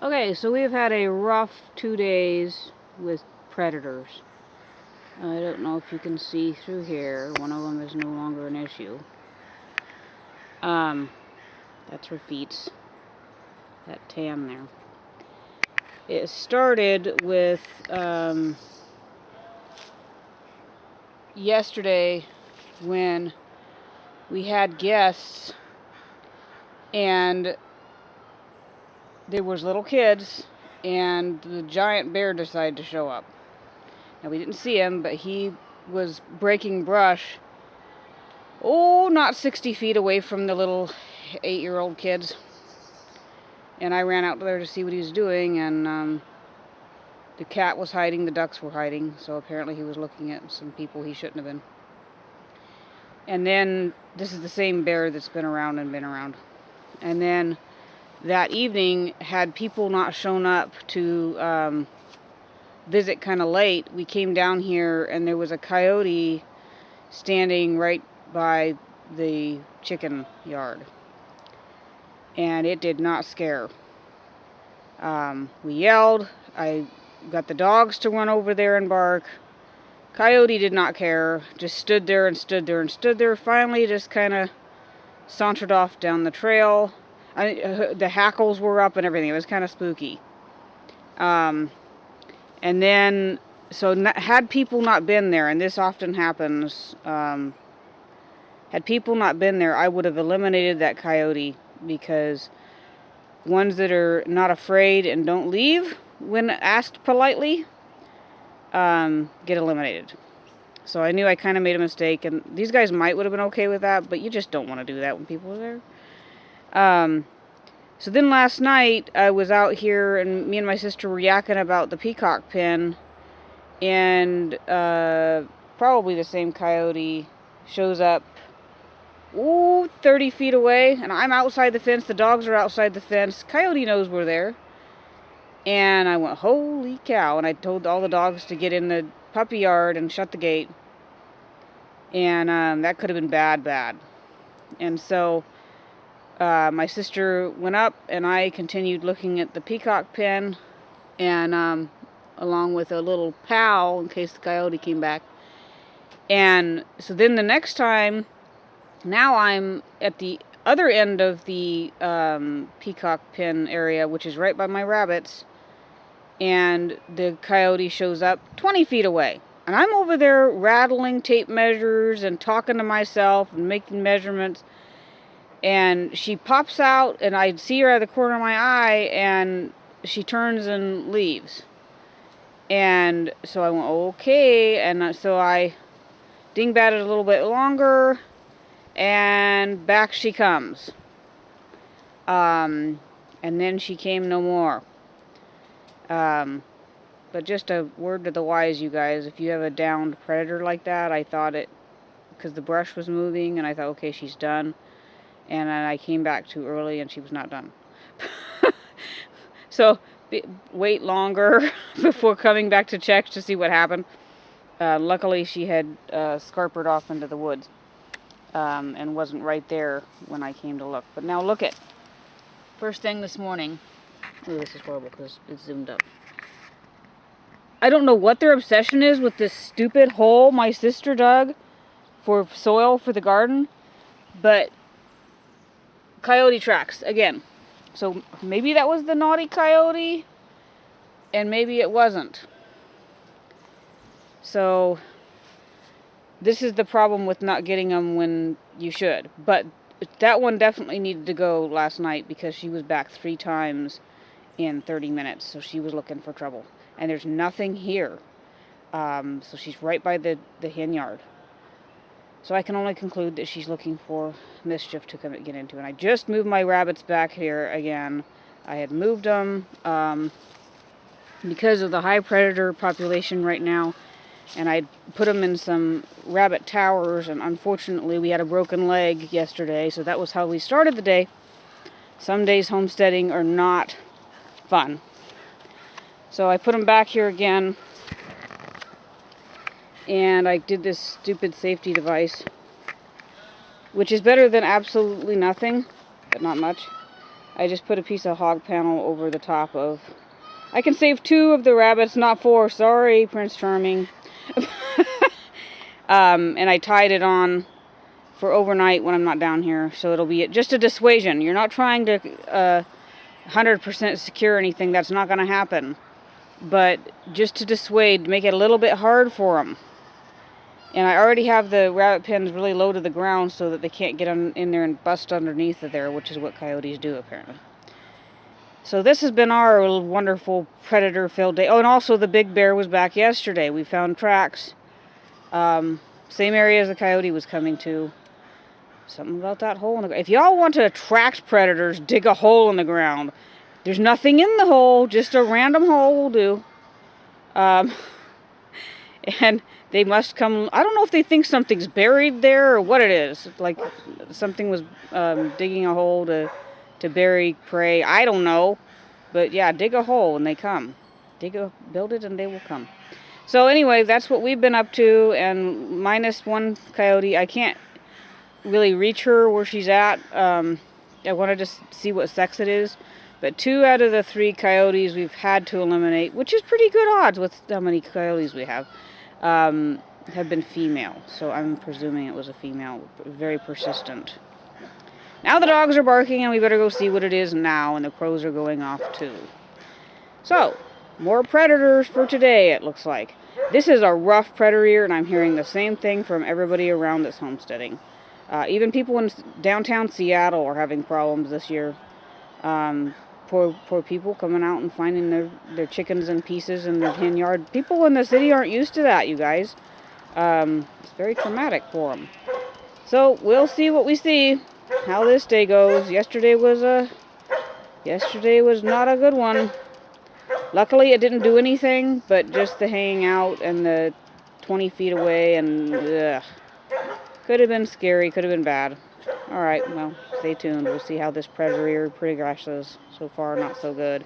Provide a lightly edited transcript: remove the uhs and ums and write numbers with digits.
Okay, so we've had a rough 2 days with predators. I don't know if you can see through here. One of them is no longer an issue. That's Rafit's. That tan there. It started with, yesterday when we had guests and there was little kids and the giant bear decided to show up. Now we didn't see him, but he was breaking brush, not 60 feet away from the little 8-year-old kids. And I ran out there to see what he was doing, and the cat was hiding, the ducks were hiding, so apparently he was looking at some people he shouldn't have been. And then, this is the same bear that's been around and been around. And then, that evening, had people not shown up to visit kind of late, we came down here and there was a coyote standing right by the chicken yard. And it did not scare. We yelled. I got the dogs to run over there and bark. Coyote did not care. Just stood there and stood there and stood there. Finally, just kind of sauntered off down the trail. The hackles were up and everything. It was kind of spooky. And then, so had people not been there, and this often happens, had people not been there, I would have eliminated that coyote, because ones that are not afraid and don't leave when asked politely get eliminated. So I knew I kind of made a mistake, and these guys would have been okay with that, but you just don't want to do that when people are there. So then last night I was out here and me and my sister were yakking about the peacock pen, and probably the same coyote shows up 30 feet away, and I'm outside the fence, the dogs are outside the fence, coyote knows we're there. And I went, holy cow, and I told all the dogs to get in the puppy yard and shut the gate. And that could have been bad. And so my sister went up, and I continued looking at the peacock pen, and along with a little pal in case the coyote came back. And so then the next time, now I'm at the other end of the peacock pen area, which is right by my rabbits. And the coyote shows up 20 feet away. And I'm over there rattling tape measures and talking to myself and making measurements. And she pops out, and I see her out of the corner of my eye, and she turns and leaves. And so I went, okay. And so I dingbatted a little bit longer, and back she comes. And then she came no more. But just a word to the wise, you guys, if you have a downed predator like that, I thought it, because the brush was moving, and I thought, okay, she's done. And then I came back too early, and she was not done. So, wait longer before coming back to check to see what happened. Luckily, she had scarpered off into the woods, and wasn't right there when I came to look. But now look at, first thing this morning, this is horrible because it's zoomed up. I don't know what their obsession is with this stupid hole my sister dug for soil for the garden, but coyote tracks again. So maybe that was the naughty coyote, and maybe it wasn't. So this is the problem with not getting them when you should. But that one definitely needed to go last night because she was back 3 times in 30 minutes. So she was looking for trouble. And there's nothing here. So she's right by the hen yard. So I can only conclude that she's looking for mischief to get into. And I just moved my rabbits back here again. I had moved them because of the high predator population right now. And I put them in some rabbit towers. And unfortunately, we had a broken leg yesterday. So that was how we started the day. Some days homesteading are not fun. So I put them back here again, and I did this stupid safety device, which is better than absolutely nothing, but not much. I just put a piece of hog panel over the top of... I can save 2 of the rabbits, not 4. Sorry, Prince Charming. And I tied it on for overnight when I'm not down here, so it'll be just a dissuasion. You're not trying to 100% secure anything. That's not going to happen. But just to dissuade, make it a little bit hard for them. And I already have the rabbit pens really low to the ground so that they can't get in there and bust underneath of there, which is what coyotes do apparently. So this has been our wonderful predator-filled day. Oh, and also the big bear was back yesterday. We found tracks. Same area as the coyote was coming to. Something about that hole in the ground. If y'all want to attract predators, dig a hole in the ground. There's nothing in the hole. Just a random hole will do. And they must come... I don't know if they think something's buried there or what it is. Like something was digging a hole to bury prey. I don't know. But yeah, dig a hole and they come. Build it and they will come. So anyway, that's what we've been up to. And minus 1 coyote. I can't really reach her where she's at. I want to just see what sex it is. But 2 out of the 3 coyotes we've had to eliminate, which is pretty good odds with how many coyotes we have been female. So I'm presuming it was a female, very persistent. Now the dogs are barking and we better go see what it is now, and the crows are going off too. So, more predators for today, it looks like. This is a rough predator year, and I'm hearing the same thing from everybody around that's homesteading. Even people in downtown Seattle are having problems this year. Poor people coming out and finding their chickens in pieces in their hen yard. People in the city aren't used to that, you guys. It's very traumatic for them. So, we'll see what we see. How this day goes. Yesterday was not a good one. Luckily it didn't do anything, but just the hanging out and the 20 feet away, and could have been scary, could have been bad. Alright, well, stay tuned. We'll see how this predator progresses. So far, not so good.